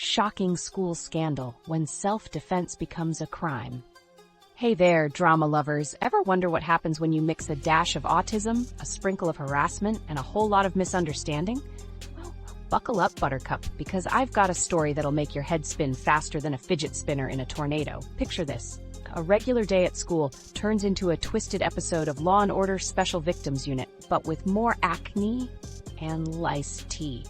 Shocking school scandal when self-defense becomes a crime. Hey there, drama lovers. Ever wonder what happens when you mix a dash of autism, a sprinkle of harassment, and a whole lot of misunderstanding? Well, buckle up, Buttercup, because I've got a story that'll make your head spin faster than a fidget spinner in a tornado. Picture this. A regular day at school turns into a twisted episode of Law & Order Special Victims Unit, but with more acne and lice tea.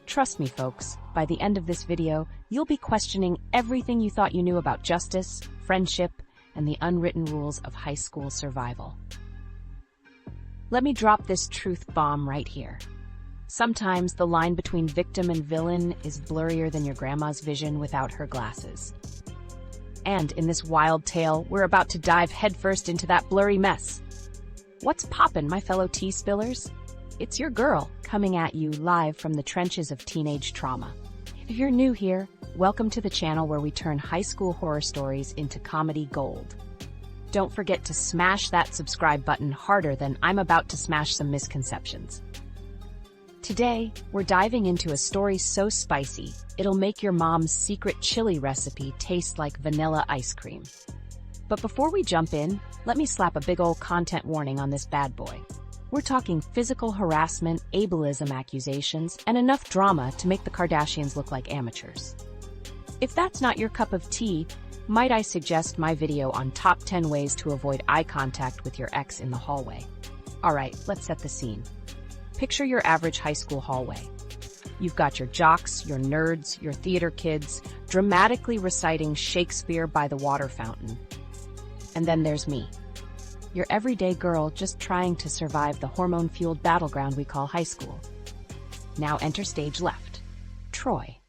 Trust me, folks, by the end of this video, you'll be questioning everything you thought you knew about justice, friendship, and the unwritten rules of high school survival. Let me drop this truth bomb right here. Sometimes the line between victim and villain is blurrier than your grandma's vision without her glasses. And in this wild tale, we're about to dive headfirst into that blurry mess. What's poppin', my fellow tea spillers? It's your girl, coming at you live from the trenches of teenage trauma. If you're new here, welcome to the channel where we turn high school horror stories into comedy gold. Don't forget to smash that subscribe button harder than I'm about to smash some misconceptions. Today, we're diving into a story so spicy, it'll make your mom's secret chili recipe taste like vanilla ice cream. But before we jump in, let me slap a big ol' content warning on this bad boy. We're talking physical harassment, ableism accusations, and enough drama to make the Kardashians look like amateurs. If that's not your cup of tea, might I suggest my video on top 10 ways to avoid eye contact with your ex in the hallway. Alright, let's set the scene. Picture your average high school hallway. You've got your jocks, your nerds, your theater kids, dramatically reciting Shakespeare by the water fountain. And then there's me. Your everyday girl just trying to survive the hormone-fueled battleground we call high school. Now enter stage left. Troy.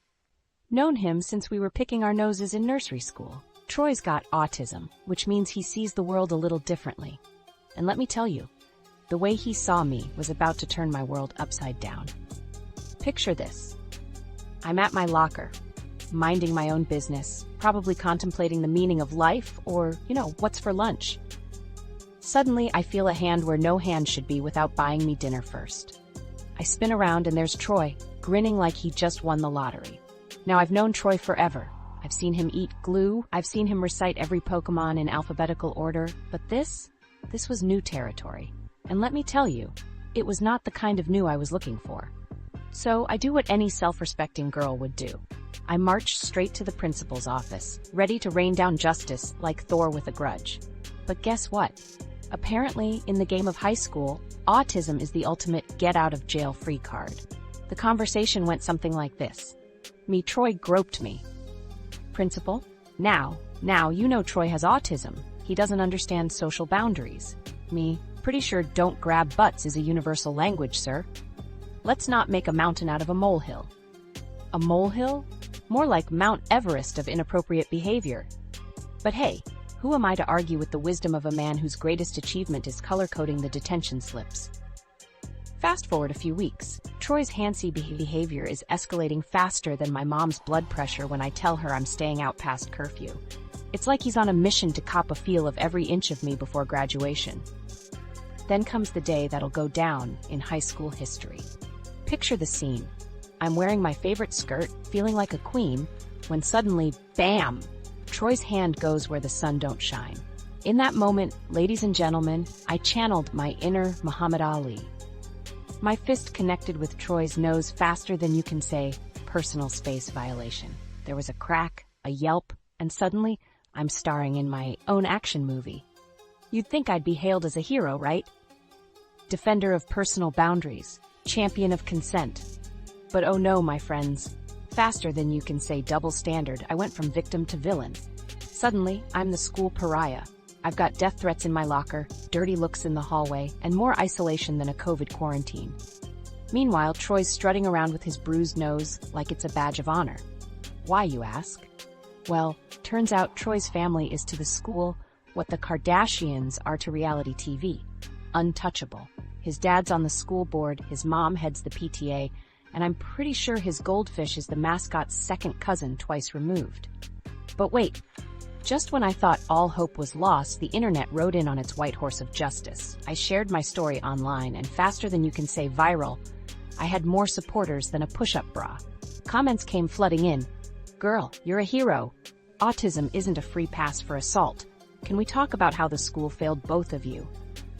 Known him since we were picking our noses in nursery school. Troy's got autism, which means he sees the world a little differently. And let me tell you, the way he saw me was about to turn my world upside down. Picture this. I'm at my locker, minding my own business, probably contemplating the meaning of life or, what's for lunch. Suddenly, I feel a hand where no hand should be without buying me dinner first. I spin around and there's Troy, grinning like he just won the lottery. Now, I've known Troy forever. I've seen him eat glue, I've seen him recite every Pokemon in alphabetical order, but this was new territory. And let me tell you, it was not the kind of new I was looking for. So I do what any self-respecting girl would do. I march straight to the principal's office, ready to rain down justice like Thor with a grudge. But guess what? Apparently, in the game of high school, autism is the ultimate get-out-of-jail-free card. The conversation went something like this. Troy groped me. Principal, now you know Troy has autism. He doesn't understand social boundaries. Pretty sure don't grab butts is a universal language, sir. Let's not make a mountain out of a molehill. A molehill? More like Mount Everest of inappropriate behavior. But hey, who am I to argue with the wisdom of a man whose greatest achievement is color-coding the detention slips? Fast forward a few weeks. Troy's handsy behavior is escalating faster than my mom's blood pressure when I tell her I'm staying out past curfew. It's like he's on a mission to cop a feel of every inch of me before graduation. Then comes the day that'll go down in high school history. Picture the scene. I'm wearing my favorite skirt, feeling like a queen, when suddenly, bam! Troy's hand goes where the sun don't shine. In that moment, ladies and gentlemen, I channeled my inner Muhammad Ali. My fist connected with Troy's nose faster than you can say, personal space violation. There was a crack, a yelp, and suddenly, I'm starring in my own action movie. You'd think I'd be hailed as a hero, right? Defender of personal boundaries, champion of consent. But oh no, my friends. Faster than you can say double standard, I went from victim to villain. Suddenly, I'm the school pariah. I've got death threats in my locker, dirty looks in the hallway, and more isolation than a COVID quarantine. Meanwhile, Troy's strutting around with his bruised nose like it's a badge of honor. Why, you ask? Well, turns out Troy's family is to the school what the Kardashians are to reality TV. Untouchable. His dad's on the school board, his mom heads the PTA, and I'm pretty sure his goldfish is the mascot's second cousin twice removed. But wait, just when I thought all hope was lost, the internet rode in on its white horse of justice. I shared my story online, and faster than you can say viral, I had more supporters than a push-up bra. Comments came flooding in. Girl, you're a hero. Autism isn't a free pass for assault. Can we talk about how the school failed both of you?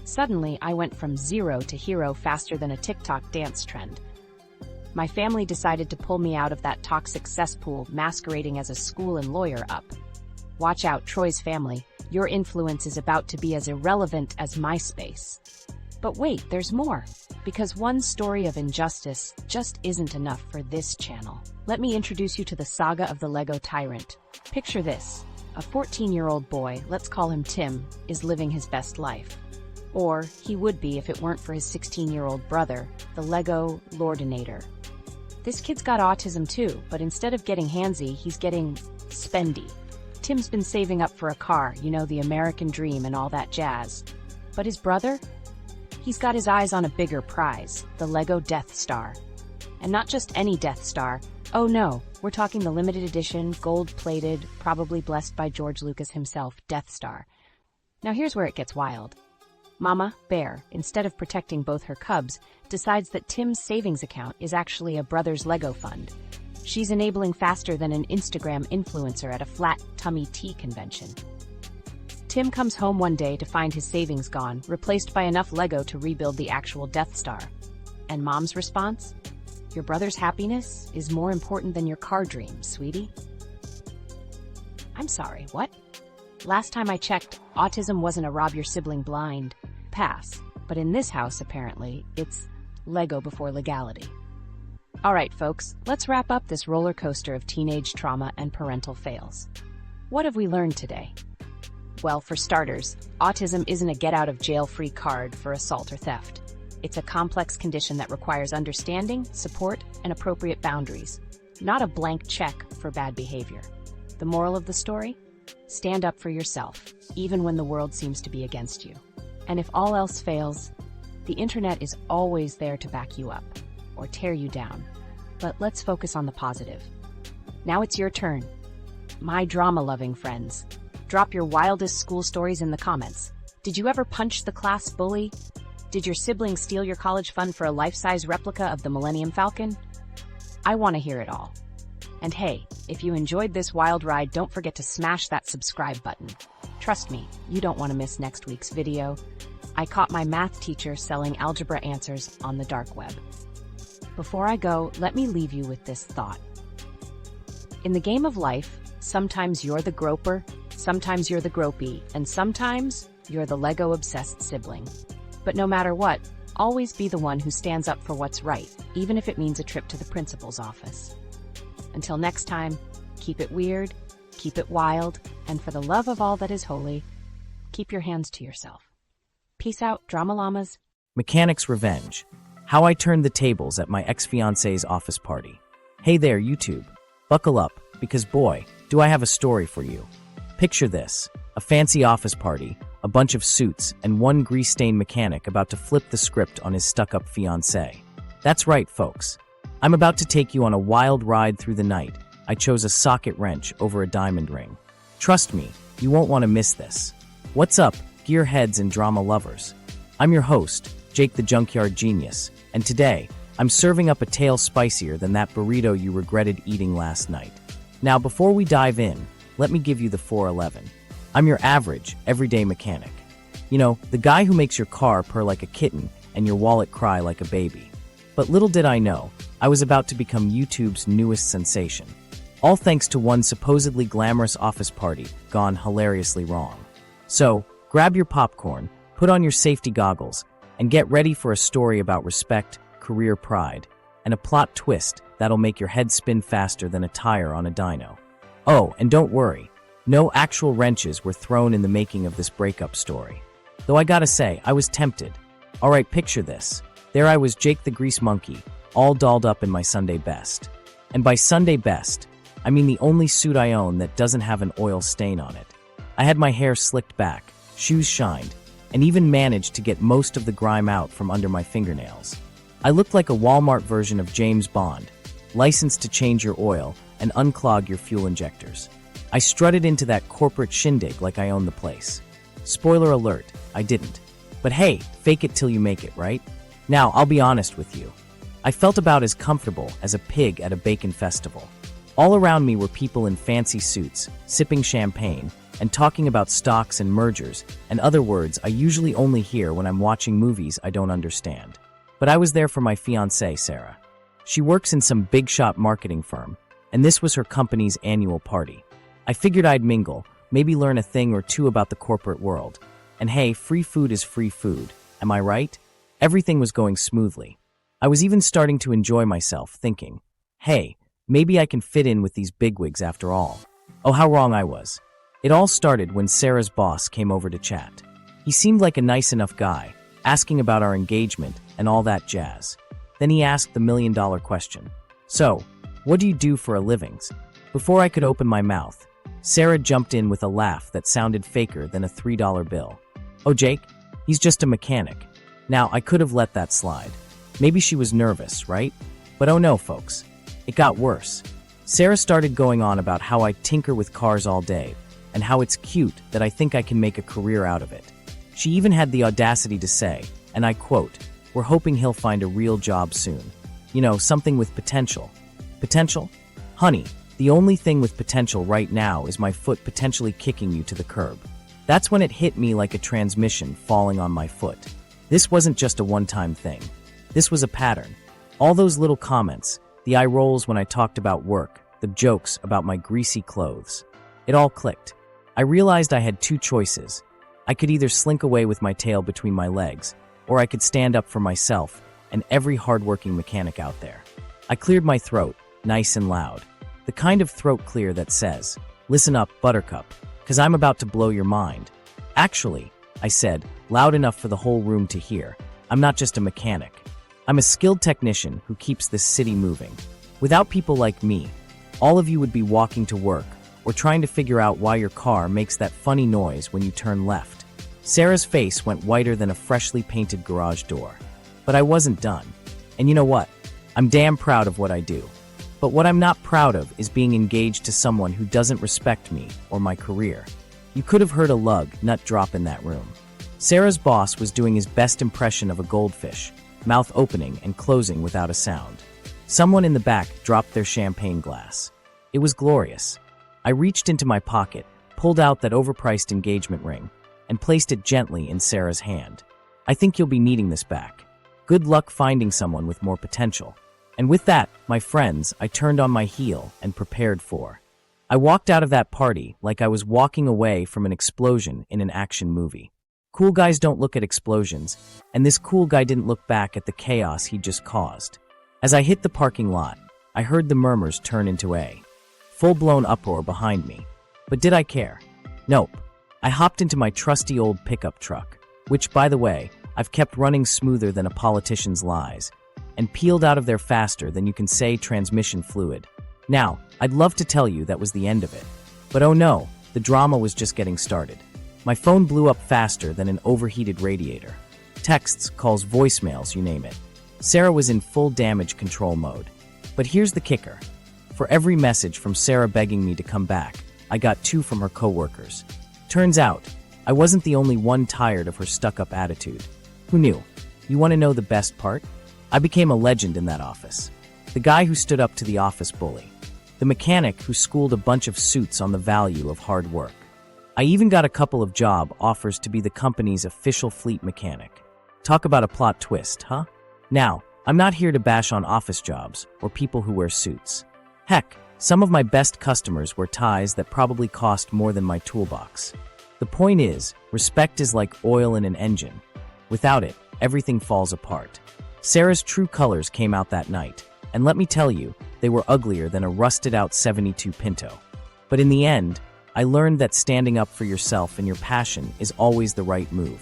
Suddenly, I went from zero to hero faster than a TikTok dance trend. My family decided to pull me out of that toxic cesspool masquerading as a school and lawyer up. Watch out, Troy's family. Your influence is about to be as irrelevant as MySpace. But wait, there's more. Because one story of injustice just isn't enough for this channel. Let me introduce you to the saga of the Lego tyrant. Picture this. A 14-year-old boy, let's call him Tim, is living his best life. Or he would be if it weren't for his 16-year-old brother, the Lego Lordinator. This kid's got autism too, but instead of getting handsy, he's getting spendy. Tim's been saving up for a car, you know, the American dream and all that jazz. But his brother? He's got his eyes on a bigger prize, the Lego Death Star. And not just any Death Star. Oh no, we're talking the limited edition, gold-plated, probably blessed by George Lucas himself, Death Star. Now here's where it gets wild. Mama, Bear, instead of protecting both her cubs, decides that Tim's savings account is actually a brother's Lego fund. She's enabling faster than an Instagram influencer at a flat tummy tea convention. Tim comes home one day to find his savings gone, replaced by enough Lego to rebuild the actual Death Star. And Mom's response? Your brother's happiness is more important than your car dreams, sweetie. I'm sorry, what? Last time I checked, autism wasn't a rob your sibling blind pass. But in this house, apparently, it's Lego before legality. All right, folks, let's wrap up this roller coaster of teenage trauma and parental fails. What have we learned today? Well, for starters, autism isn't a get-out-of-jail-free card for assault or theft. It's a complex condition that requires understanding, support, and appropriate boundaries, not a blank check for bad behavior. The moral of the story? Stand up for yourself, even when the world seems to be against you. And if all else fails, the internet is always there to back you up, or tear you down. But let's focus on the positive. Now it's your turn. My drama-loving friends, drop your wildest school stories in the comments. Did you ever punch the class bully? Did your sibling steal your college fund for a life-size replica of the Millennium Falcon? I want to hear it all. And hey, if you enjoyed this wild ride, don't forget to smash that subscribe button. Trust me, you don't want to miss next week's video. I caught my math teacher selling algebra answers on the dark web. Before I go, let me leave you with this thought. In the game of life, sometimes you're the groper, sometimes you're the gropey, and sometimes you're the Lego-obsessed sibling. But no matter what, always be the one who stands up for what's right, even if it means a trip to the principal's office. Until next time, keep it weird, keep it wild, and for the love of all that is holy, keep your hands to yourself. Peace out, Drama Llamas. Mechanic's Revenge. How I Turned the Tables at My Ex-Fiancé's Office Party. Hey there, YouTube. Buckle up, because boy, do I have a story for you. Picture this. A fancy office party, a bunch of suits, and one grease-stained mechanic about to flip the script on his stuck-up fiancé. That's right, folks. I'm about to take you on a wild ride through the night. I chose a socket wrench over a diamond ring. Trust me, you won't want to miss this. What's up, gearheads and drama lovers? I'm your host, Jake the Junkyard Genius, and today, I'm serving up a tale spicier than that burrito you regretted eating last night. Now, before we dive in, let me give you the 411. I'm your average, everyday mechanic. You know, the guy who makes your car purr like a kitten and your wallet cry like a baby. But little did I know, I was about to become YouTube's newest sensation. All thanks to one supposedly glamorous office party gone hilariously wrong. So, grab your popcorn, put on your safety goggles, and get ready for a story about respect, career pride, and a plot twist that'll make your head spin faster than a tire on a dyno. Oh, and don't worry, no actual wrenches were thrown in the making of this breakup story. Though I gotta say, I was tempted. Alright, picture this. There I was, Jake the Grease Monkey, all dolled up in my Sunday best. And by Sunday best, I mean the only suit I own that doesn't have an oil stain on it. I had my hair slicked back, shoes shined, and even managed to get most of the grime out from under my fingernails. I looked like a Walmart version of James Bond, licensed to change your oil and unclog your fuel injectors. I strutted into that corporate shindig like I owned the place. Spoiler alert, I didn't. But hey, fake it till you make it, right? Now, I'll be honest with you. I felt about as comfortable as a pig at a bacon festival. All around me were people in fancy suits, sipping champagne, and talking about stocks and mergers and other words I usually only hear when I'm watching movies I don't understand. But I was there for my fiancée, Sarah. She works in some big-shot marketing firm, and this was her company's annual party. I figured I'd mingle, maybe learn a thing or two about the corporate world. And hey, free food is free food, am I right? Everything was going smoothly. I was even starting to enjoy myself, thinking, hey, maybe I can fit in with these bigwigs after all. Oh, how wrong I was. It all started when Sarah's boss came over to chat. He seemed like a nice enough guy, asking about our engagement and all that jazz. Then he asked the million-dollar question. So, what do you do for a living? Before I could open my mouth, Sarah jumped in with a laugh that sounded faker than a $3 bill. Oh, Jake, he's just a mechanic. Now, I could have let that slide. Maybe she was nervous, right? But oh no, folks. It got worse. Sarah started going on about how I tinker with cars all day, and how it's cute that I think I can make a career out of it. She even had the audacity to say, and I quote, "We're hoping he'll find a real job soon. You know, something with potential." Potential? Honey, the only thing with potential right now is my foot potentially kicking you to the curb. That's when it hit me like a transmission falling on my foot. This wasn't just a one-time thing. This was a pattern. All those little comments, the eye rolls when I talked about work, the jokes about my greasy clothes. It all clicked. I realized I had two choices. I could either slink away with my tail between my legs, or I could stand up for myself and every hardworking mechanic out there. I cleared my throat, nice and loud. The kind of throat clear that says, "Listen up, Buttercup, 'cause I'm about to blow your mind." Actually, I said, loud enough for the whole room to hear, I'm not just a mechanic. I'm a skilled technician who keeps this city moving. Without people like me, all of you would be walking to work or trying to figure out why your car makes that funny noise when you turn left. Sarah's face went whiter than a freshly painted garage door. But I wasn't done. And you know what? I'm damn proud of what I do. But what I'm not proud of is being engaged to someone who doesn't respect me or my career. You could have heard a lug nut drop in that room. Sarah's boss was doing his best impression of a goldfish, mouth opening and closing without a sound. Someone in the back dropped their champagne glass. It was glorious. I reached into my pocket, pulled out that overpriced engagement ring, and placed it gently in Sarah's hand. I think you'll be needing this back. Good luck finding someone with more potential. And with that, my friends, I turned on my heel and prepared for. I walked out of that party like I was walking away from an explosion in an action movie. Cool guys don't look at explosions, and this cool guy didn't look back at the chaos he'd just caused. As I hit the parking lot, I heard the murmurs turn into a full-blown uproar behind me. But did I care? Nope. I hopped into my trusty old pickup truck, which, by the way, I've kept running smoother than a politician's lies, and peeled out of there faster than you can say transmission fluid. Now, I'd love to tell you that was the end of it. But oh no, the drama was just getting started. My phone blew up faster than an overheated radiator. Texts, calls, voicemails, you name it. Sarah was in full damage control mode. But here's the kicker. For every message from Sarah begging me to come back, I got 2 from her coworkers. Turns out, I wasn't the only one tired of her stuck-up attitude. Who knew? You want to know the best part? I became a legend in that office. The guy who stood up to the office bully. The mechanic who schooled a bunch of suits on the value of hard work. I even got a couple of job offers to be the company's official fleet mechanic. Talk about a plot twist, huh? Now, I'm not here to bash on office jobs or people who wear suits. Heck, some of my best customers wear ties that probably cost more than my toolbox. The point is, respect is like oil in an engine. Without it, everything falls apart. Sarah's true colors came out that night, and let me tell you, they were uglier than a rusted-out 72 Pinto. But in the end, I learned that standing up for yourself and your passion is always the right move.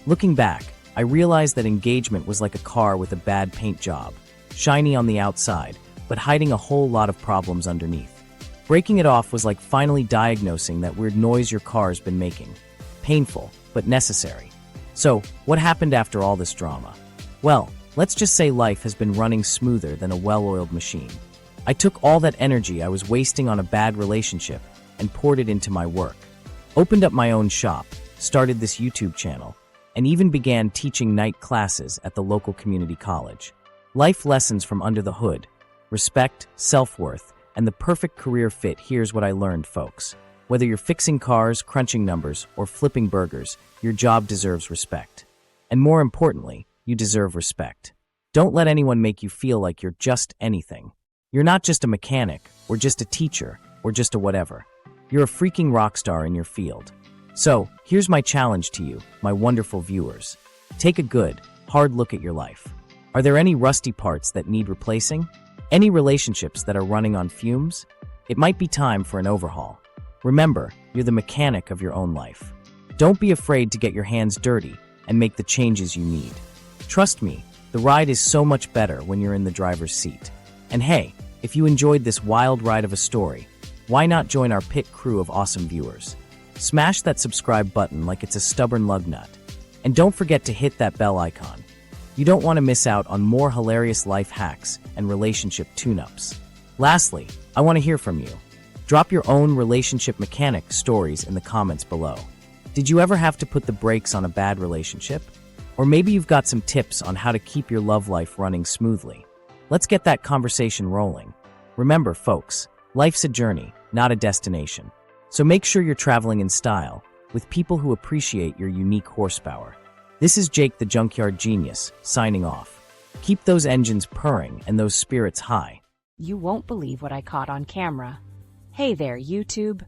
Looking back, I realized that engagement was like a car with a bad paint job, shiny on the outside, but hiding a whole lot of problems underneath. Breaking it off was like finally diagnosing that weird noise your car's been making. Painful, but necessary. So, what happened after all this drama? Well, let's just say life has been running smoother than a well-oiled machine. I took all that energy I was wasting on a bad relationship and poured it into my work. Opened up my own shop, started this YouTube channel, and even began teaching night classes at the local community college. Life lessons from under the hood. Respect, self-worth, and the perfect career fit. Here's what I learned, folks. Whether you're fixing cars, crunching numbers, or flipping burgers, your job deserves respect. And more importantly, you deserve respect. Don't let anyone make you feel like you're just anything. You're not just a mechanic, or just a teacher, or just a whatever. You're a freaking rock star in your field. So, here's my challenge to you, my wonderful viewers. Take a good, hard look at your life. Are there any rusty parts that need replacing? Any relationships that are running on fumes? It might be time for an overhaul. Remember, you're the mechanic of your own life. Don't be afraid to get your hands dirty and make the changes you need. Trust me, the ride is so much better when you're in the driver's seat. And hey, if you enjoyed this wild ride of a story, why not join our pit crew of awesome viewers? Smash that subscribe button like it's a stubborn lug nut. And don't forget to hit that bell icon. You don't want to miss out on more hilarious life hacks and relationship tune-ups. Lastly, I want to hear from you. Drop your own relationship mechanic stories in the comments below. Did you ever have to put the brakes on a bad relationship? Or maybe you've got some tips on how to keep your love life running smoothly. Let's get that conversation rolling. Remember, folks, life's a journey, not a destination. So make sure you're traveling in style, with people who appreciate your unique horsepower. This is Jake the Junkyard Genius, signing off. Keep those engines purring and those spirits high. You won't believe what I caught on camera. Hey there, YouTube.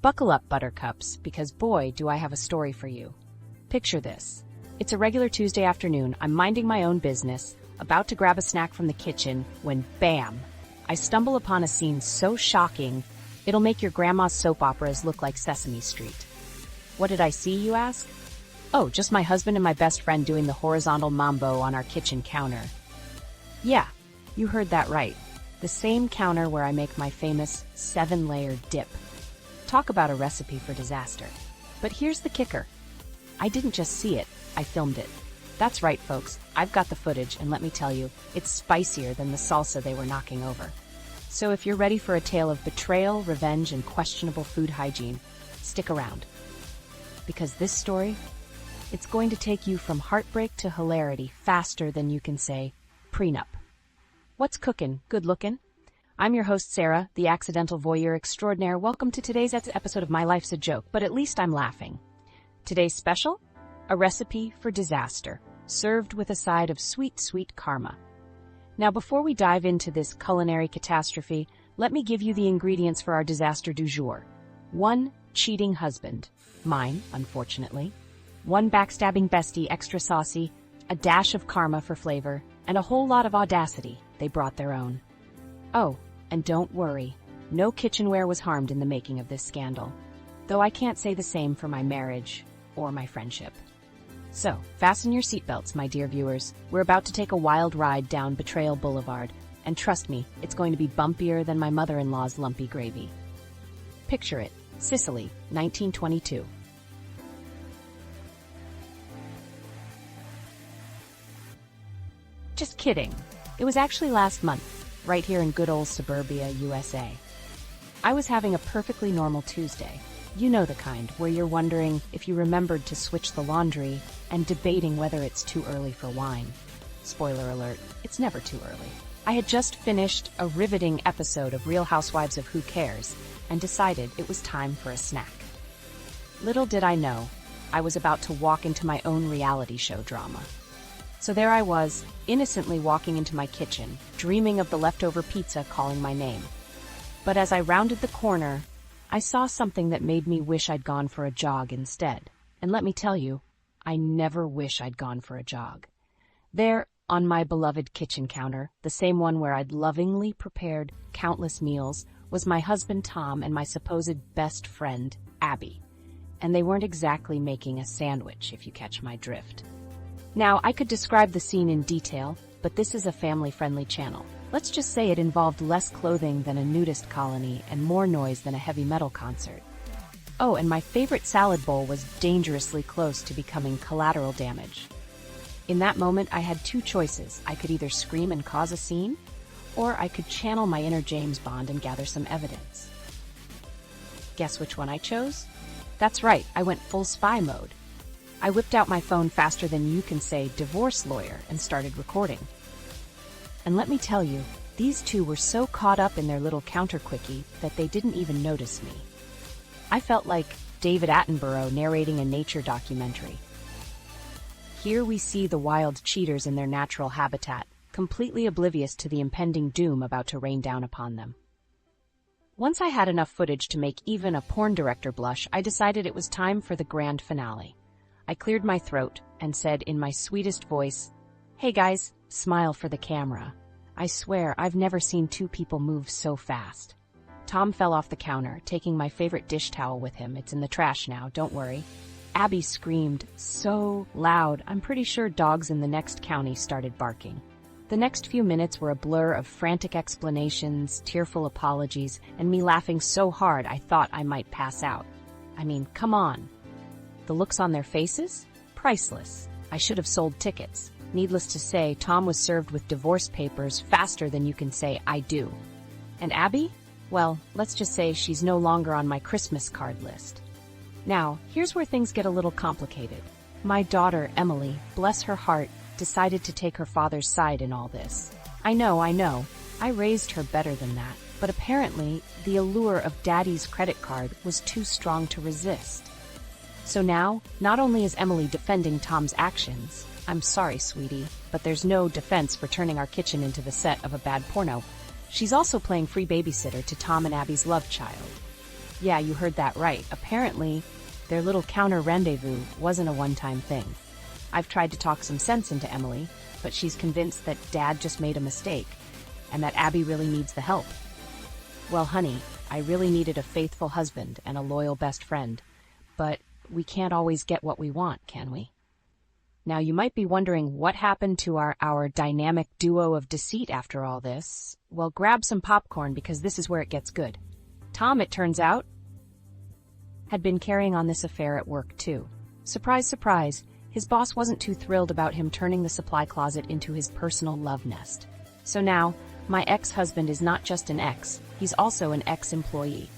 Buckle up, buttercups, because boy, do I have a story for you. Picture this. It's a regular Tuesday afternoon. I'm minding my own business, about to grab a snack from the kitchen, when bam! I stumble upon a scene so shocking, it'll make your grandma's soap operas look like Sesame Street. What did I see, you ask? Oh, just my husband and my best friend doing the horizontal mambo on our kitchen counter. Yeah, you heard that right. The same counter where I make my famous 7-layer dip. Talk about a recipe for disaster. But here's the kicker. I didn't just see it, I filmed it. That's right, folks, I've got the footage, and let me tell you, it's spicier than the salsa they were knocking over. So if you're ready for a tale of betrayal, revenge, and questionable food hygiene, stick around. Because this story, it's going to take you from heartbreak to hilarity faster than you can say prenup. What's cookin'? Good lookin'? I'm your host, Sarah, the accidental voyeur extraordinaire. Welcome to today's episode of My Life's a Joke, but at least I'm laughing. Today's special? A recipe for disaster, served with a side of sweet, sweet karma. Now, before we dive into this culinary catastrophe, let me give you the ingredients for our disaster du jour. 1 cheating husband, mine, unfortunately. 1 backstabbing bestie, extra saucy, a dash of karma for flavor, and a whole lot of audacity. They brought their own. Oh, and don't worry, no kitchenware was harmed in the making of this scandal. Though I can't say the same for my marriage or my friendship. So, fasten your seatbelts, my dear viewers. We're about to take a wild ride down Betrayal Boulevard, and trust me, it's going to be bumpier than my mother-in-law's lumpy gravy. Picture it, Sicily, 1922. Just kidding. It was actually last month, right here in good old suburbia, USA. I was having a perfectly normal Tuesday. You know the kind, where you're wondering if you remembered to switch the laundry and debating whether it's too early for wine. Spoiler alert, it's never too early. I had just finished a riveting episode of Real Housewives of Who Cares and decided it was time for a snack. Little did I know, I was about to walk into my own reality show drama. So there I was, innocently walking into my kitchen, dreaming of the leftover pizza calling my name. But as I rounded the corner, I saw something that made me wish I'd gone for a jog instead. And let me tell you, I never wish I'd gone for a jog. There, on my beloved kitchen counter, the same one where I'd lovingly prepared countless meals, was my husband Tom and my supposed best friend, Abby. And they weren't exactly making a sandwich, if you catch my drift. Now, I could describe the scene in detail, but this is a family-friendly channel. Let's just say it involved less clothing than a nudist colony and more noise than a heavy metal concert. Oh, and my favorite salad bowl was dangerously close to becoming collateral damage. In that moment, I had 2 choices. I could either scream and cause a scene, or I could channel my inner James Bond and gather some evidence. Guess which one I chose? That's right, I went full spy mode. I whipped out my phone faster than you can say divorce lawyer and started recording. And let me tell you, these two were so caught up in their little counter-quickie that they didn't even notice me. I felt like David Attenborough narrating a nature documentary. Here we see the wild cheaters in their natural habitat, completely oblivious to the impending doom about to rain down upon them. Once I had enough footage to make even a porn director blush, I decided it was time for the grand finale. I cleared my throat and said in my sweetest voice, "Hey guys, smile for the camera. I swear I've never seen two people move so fast." Tom fell off the counter, taking my favorite dish towel with him. It's in the trash now, don't worry. Abby screamed so loud, I'm pretty sure dogs in the next county started barking. The next few minutes were a blur of frantic explanations, tearful apologies, and me laughing so hard I thought I might pass out. I mean, come on. The looks on their faces? Priceless. I should have sold tickets. Needless to say, Tom was served with divorce papers faster than you can say I do. And Abby? Well, let's just say she's no longer on my Christmas card list. Now, here's where things get a little complicated. My daughter, Emily, bless her heart, decided to take her father's side in all this. I know. I raised her better than that. But apparently, the allure of Daddy's credit card was too strong to resist. So now, not only is Emily defending Tom's actions, I'm sorry, sweetie, but there's no defense for turning our kitchen into the set of a bad porno. She's also playing free babysitter to Tom and Abby's love child. Yeah, you heard that right. Apparently, their little counter rendezvous wasn't a one-time thing. I've tried to talk some sense into Emily, but she's convinced that Dad just made a mistake, and that Abby really needs the help. Well, honey, I really needed a faithful husband and a loyal best friend, but we can't always get what we want, can we? Now, you might be wondering what happened to our dynamic duo of deceit after all this. Well, grab some popcorn because this is where it gets good. Tom, it turns out, had been carrying on this affair at work too. Surprise, surprise, his boss wasn't too thrilled about him turning the supply closet into his personal love nest. So now, my ex-husband is not just an ex, he's also an ex-employee.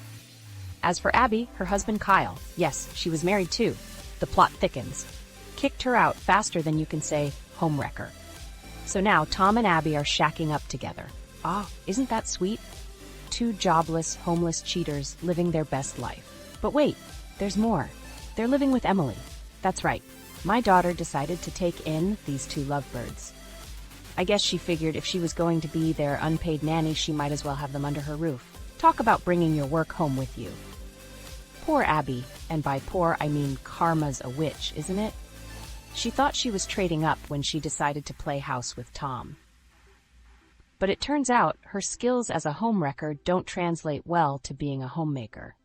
As for Abby, her husband Kyle, yes, she was married too. The plot thickens. Kicked her out faster than you can say homewrecker. So now Tom and Abby are shacking up together. Ah, isn't that sweet? Two jobless, homeless cheaters living their best life. But wait, there's more. They're living with Emily. That's right. My daughter decided to take in these two lovebirds. I guess she figured if she was going to be their unpaid nanny, she might as well have them under her roof. Talk about bringing your work home with you. Poor Abby, and by poor I mean karma's a witch, isn't it? She thought she was trading up when she decided to play house with Tom. But it turns out her skills as a homewrecker don't translate well to being a homemaker.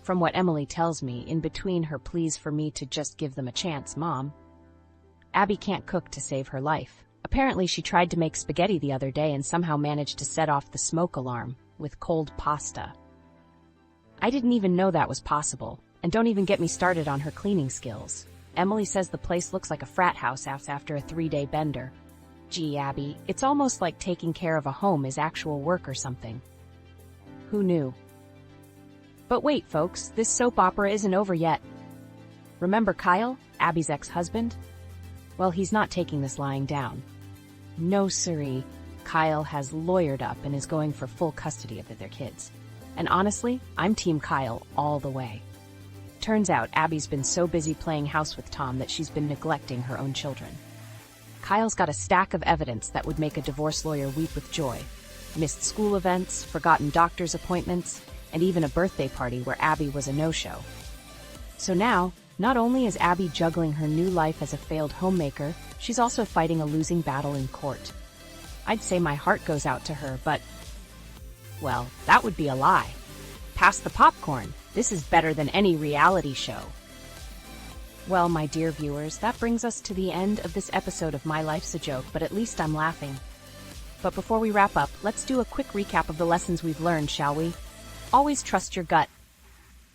From what Emily tells me, in between her pleas for me to just give them a chance, Mom, Abby can't cook to save her life. Apparently she tried to make spaghetti the other day and somehow managed to set off the smoke alarm with cold pasta. I didn't even know that was possible, and don't even get me started on her cleaning skills. Emily says the place looks like a frat house after a 3-day bender. Gee, Abby, it's almost like taking care of a home is actual work or something. Who knew? But wait, folks, this soap opera isn't over yet. Remember Kyle, Abby's ex-husband? Well, he's not taking this lying down. No siree, Kyle has lawyered up and is going for full custody of their kids. And honestly, I'm Team Kyle all the way. Turns out Abby's been so busy playing house with Tom that she's been neglecting her own children. Kyle's got a stack of evidence that would make a divorce lawyer weep with joy. Missed school events, forgotten doctor's appointments, and even a birthday party where Abby was a no-show. So now, not only is Abby juggling her new life as a failed homemaker, she's also fighting a losing battle in court. I'd say my heart goes out to her, but, well, that would be a lie. Pass the popcorn. This is better than any reality show. Well, my dear viewers, that brings us to the end of this episode of My Life's a Joke, but at least I'm laughing. But before we wrap up, let's do a quick recap of the lessons we've learned, shall we? Always trust your gut.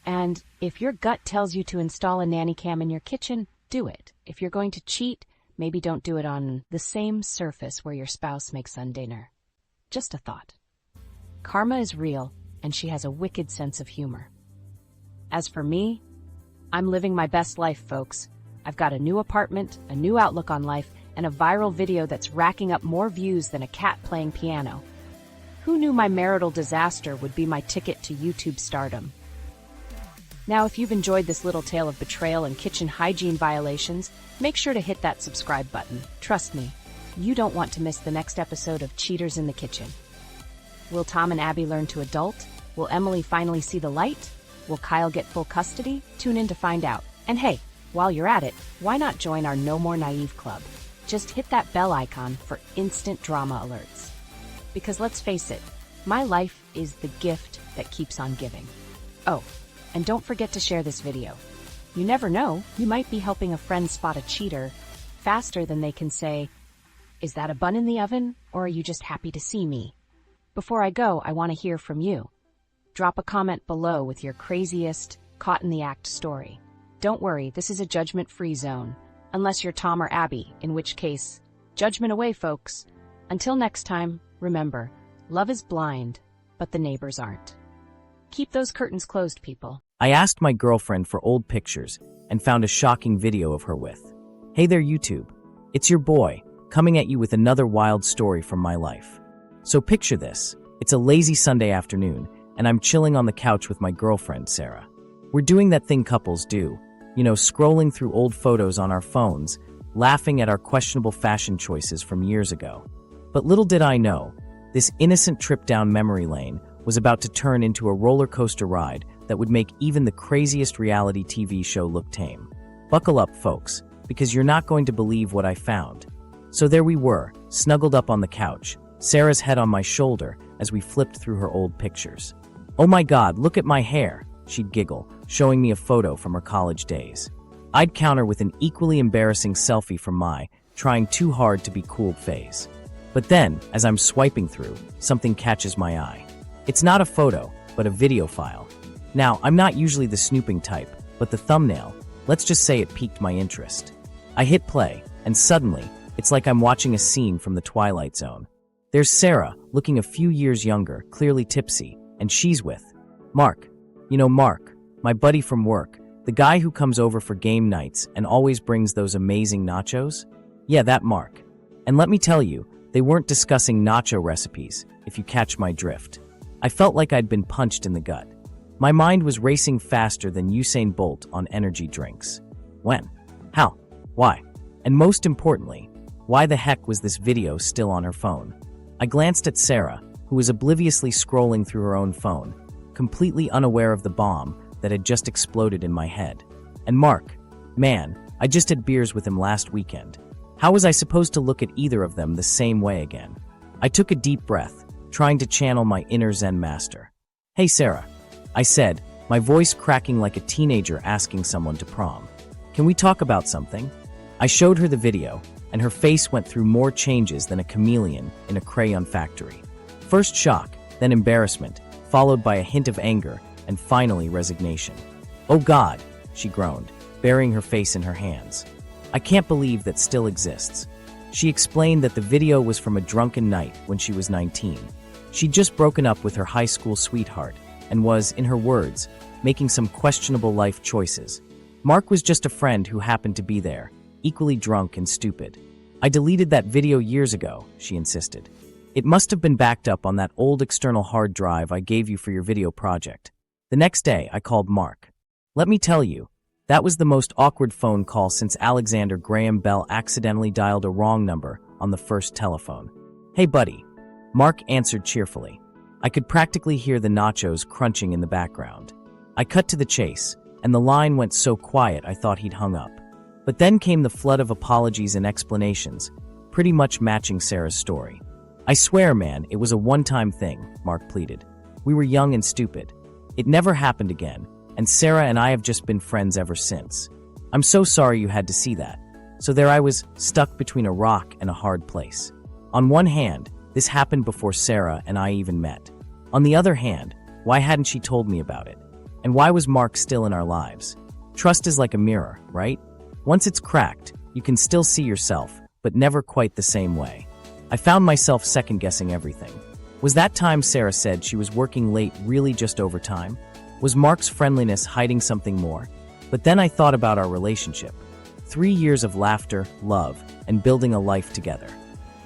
And if your gut tells you to install a nanny cam in your kitchen, do it. If you're going to cheat, maybe don't do it on the same surface where your spouse makes Sunday dinner. Just a thought. Karma is real, and she has a wicked sense of humor. As for me, I'm living my best life, folks. I've got a new apartment, a new outlook on life, and a viral video that's racking up more views than a cat playing piano. Who knew my marital disaster would be my ticket to YouTube stardom? Now, if you've enjoyed this little tale of betrayal and kitchen hygiene violations, make sure to hit that subscribe button. Trust me, you don't want to miss the next episode of Cheaters in the Kitchen. Will Tom and Abby learn to adult? Will Emily finally see the light? Will Kyle get full custody? Tune in to find out. And hey, while you're at it, why not join our No More Naive Club? Just hit that bell icon for instant drama alerts. Because let's face it, my life is the gift that keeps on giving. Oh, and don't forget to share this video. You never know, you might be helping a friend spot a cheater faster than they can say, "Is that a bun in the oven, or are you just happy to see me?" Before I go, I want to hear from you. Drop a comment below with your craziest, caught-in-the-act story. Don't worry, this is a judgment-free zone, unless you're Tom or Abby, in which case, judgment away, folks. Until next time, remember, love is blind, but the neighbors aren't. Keep those curtains closed, people. I asked my girlfriend for old pictures and found a shocking video of her with. Hey there, YouTube. It's your boy, coming at you with another wild story from my life. So picture this. It's a lazy Sunday afternoon, and I'm chilling on the couch with my girlfriend, Sarah. We're doing that thing couples do, scrolling through old photos on our phones, laughing at our questionable fashion choices from years ago. But little did I know, this innocent trip down memory lane was about to turn into a roller coaster ride that would make even the craziest reality TV show look tame. Buckle up, folks, because you're not going to believe what I found. So there we were, snuggled up on the couch, Sarah's head on my shoulder as we flipped through her old pictures. "Oh my God, look at my hair," she'd giggle, showing me a photo from her college days. I'd counter with an equally embarrassing selfie from my trying too hard to be cool phase. But then, as I'm swiping through, something catches my eye. It's not a photo, but a video file. Now, I'm not usually the snooping type, but the thumbnail, let's just say it piqued my interest. I hit play, and suddenly, it's like I'm watching a scene from the Twilight Zone. There's Sarah, looking a few years younger, clearly tipsy, and she's with Mark. Mark, my buddy from work, the guy who comes over for game nights and always brings those amazing nachos? Yeah, that Mark. And let me tell you, they weren't discussing nacho recipes, if you catch my drift. I felt like I'd been punched in the gut. My mind was racing faster than Usain Bolt on energy drinks. When? How? Why? And most importantly, why the heck was this video still on her phone? I glanced at Sarah, who was obliviously scrolling through her own phone, completely unaware of the bomb that had just exploded in my head. And Mark, man, I just had beers with him last weekend. How was I supposed to look at either of them the same way again? I took a deep breath, trying to channel my inner Zen master. "Hey Sarah," I said, my voice cracking like a teenager asking someone to prom. "Can we talk about something?" I showed her the video, and her face went through more changes than a chameleon in a crayon factory. First shock, then embarrassment, followed by a hint of anger, and finally resignation. "Oh God," she groaned, burying her face in her hands. "I can't believe that still exists." She explained that the video was from a drunken night when she was 19. She'd just broken up with her high school sweetheart and was, in her words, making some questionable life choices. Mark was just a friend who happened to be there, equally drunk and stupid. "I deleted that video years ago," she insisted. "It must have been backed up on that old external hard drive I gave you for your video project." The next day, I called Mark. Let me tell you, that was the most awkward phone call since Alexander Graham Bell accidentally dialed a wrong number on the first telephone. "Hey, buddy." Mark answered cheerfully. I could practically hear the nachos crunching in the background. I cut to the chase, and the line went so quiet I thought he'd hung up. But then came the flood of apologies and explanations, pretty much matching Sarah's story. "I swear, man, it was a one-time thing," Mark pleaded. "We were young and stupid. It never happened again, and Sarah and I have just been friends ever since. I'm so sorry you had to see that." So there I was, stuck between a rock and a hard place. On one hand, this happened before Sarah and I even met. On the other hand, why hadn't she told me about it? And why was Mark still in our lives? Trust is like a mirror, right? Once it's cracked, you can still see yourself, but never quite the same way. I found myself second-guessing everything. Was that time Sarah said she was working late really just overtime? Was Mark's friendliness hiding something more? But then I thought about our relationship. 3 years of laughter, love, and building a life together.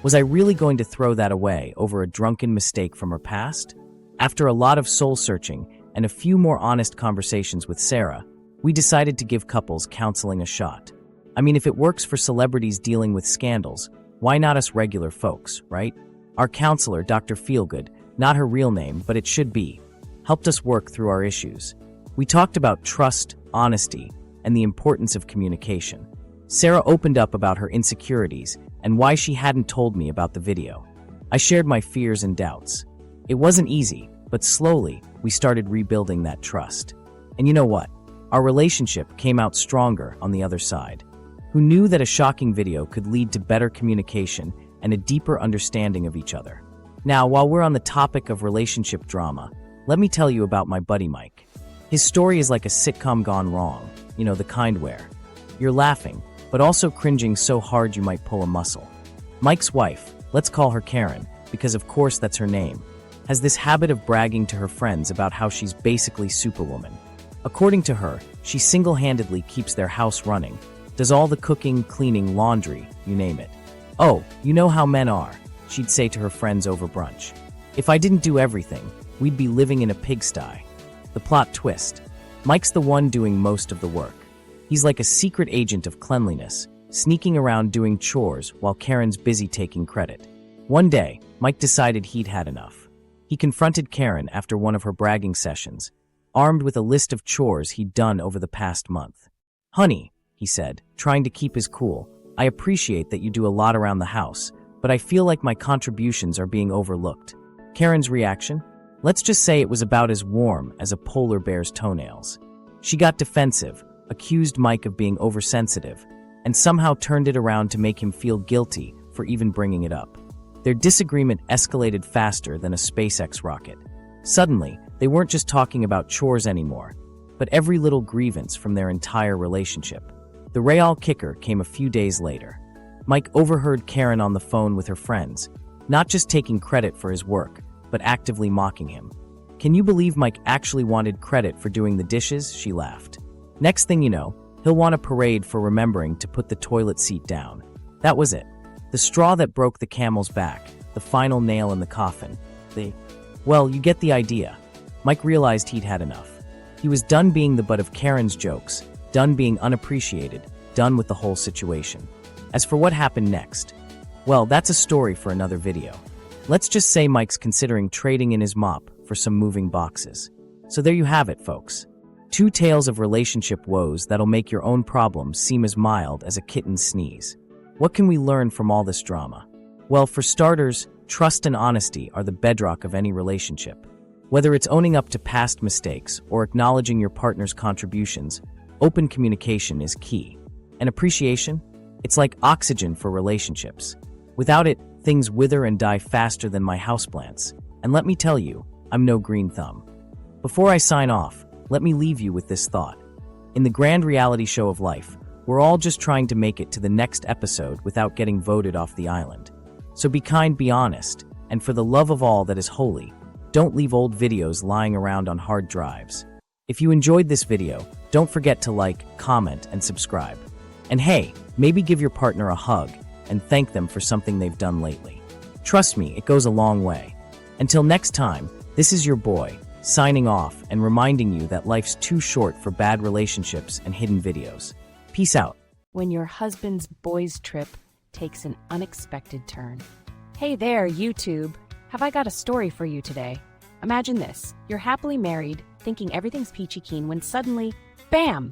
Was I really going to throw that away over a drunken mistake from her past? After a lot of soul-searching and a few more honest conversations with Sarah, we decided to give couples counseling a shot. I mean, if it works for celebrities dealing with scandals, why not us regular folks, right? Our counselor, Dr. Feelgood, not her real name, but it should be, helped us work through our issues. We talked about trust, honesty, and the importance of communication. Sarah opened up about her insecurities and why she hadn't told me about the video. I shared my fears and doubts. It wasn't easy, but slowly, we started rebuilding that trust. And you know what? Our relationship came out stronger on the other side. Who knew that a shocking video could lead to better communication and a deeper understanding of each other? Now, while we're on the topic of relationship drama, let me tell you about my buddy Mike. His story is like a sitcom gone wrong, the kind where you're laughing, but also cringing so hard you might pull a muscle. Mike's wife, let's call her Karen, because of course that's her name, has this habit of bragging to her friends about how she's basically Superwoman. According to her, she single-handedly keeps their house running, does all the cooking, cleaning, laundry, you name it. Oh, you know how men are, she'd say to her friends over brunch. If I didn't do everything, we'd be living in a pigsty. The plot twist. Mike's the one doing most of the work. He's like a secret agent of cleanliness, sneaking around doing chores while Karen's busy taking credit. One day, Mike decided he'd had enough. He confronted Karen after one of her bragging sessions, armed with a list of chores he'd done over the past month. "Honey," he said, trying to keep his cool, "I appreciate that you do a lot around the house, but I feel like my contributions are being overlooked." Karen's reaction? Let's just say it was about as warm as a polar bear's toenails. She got defensive, accused Mike of being oversensitive, and somehow turned it around to make him feel guilty for even bringing it up. Their disagreement escalated faster than a SpaceX rocket. Suddenly, they weren't just talking about chores anymore, but every little grievance from their entire relationship. The real kicker came a few days later. Mike overheard Karen on the phone with her friends, not just taking credit for his work, but actively mocking him. "Can you believe Mike actually wanted credit for doing the dishes?" she laughed. "Next thing you know, he'll want a parade for remembering to put the toilet seat down." That was it. The straw that broke the camel's back, the final nail in the coffin. Well, you get the idea. Mike realized he'd had enough. He was done being the butt of Karen's jokes, done being unappreciated, done with the whole situation. As for what happened next, well, that's a story for another video. Let's just say Mike's considering trading in his mop for some moving boxes. So there you have it, folks. 2 tales of relationship woes that'll make your own problems seem as mild as a kitten's sneeze. What can we learn from all this drama? Well, for starters, trust and honesty are the bedrock of any relationship. Whether it's owning up to past mistakes or acknowledging your partner's contributions, open communication is key. And appreciation? It's like oxygen for relationships. Without it, things wither and die faster than my houseplants. And let me tell you, I'm no green thumb. Before I sign off, let me leave you with this thought. In the grand reality show of life, we're all just trying to make it to the next episode without getting voted off the island. So be kind, be honest, and for the love of all that is holy, don't leave old videos lying around on hard drives. If you enjoyed this video, don't forget to like, comment, and subscribe. And hey, maybe give your partner a hug and thank them for something they've done lately. Trust me, it goes a long way. Until next time, this is your boy, signing off and reminding you that life's too short for bad relationships and hidden videos. Peace out. When your husband's boys' trip takes an unexpected turn. Hey there, YouTube. Have I got a story for you today? Imagine this. You're happily married, thinking everything's peachy keen when suddenly, bam!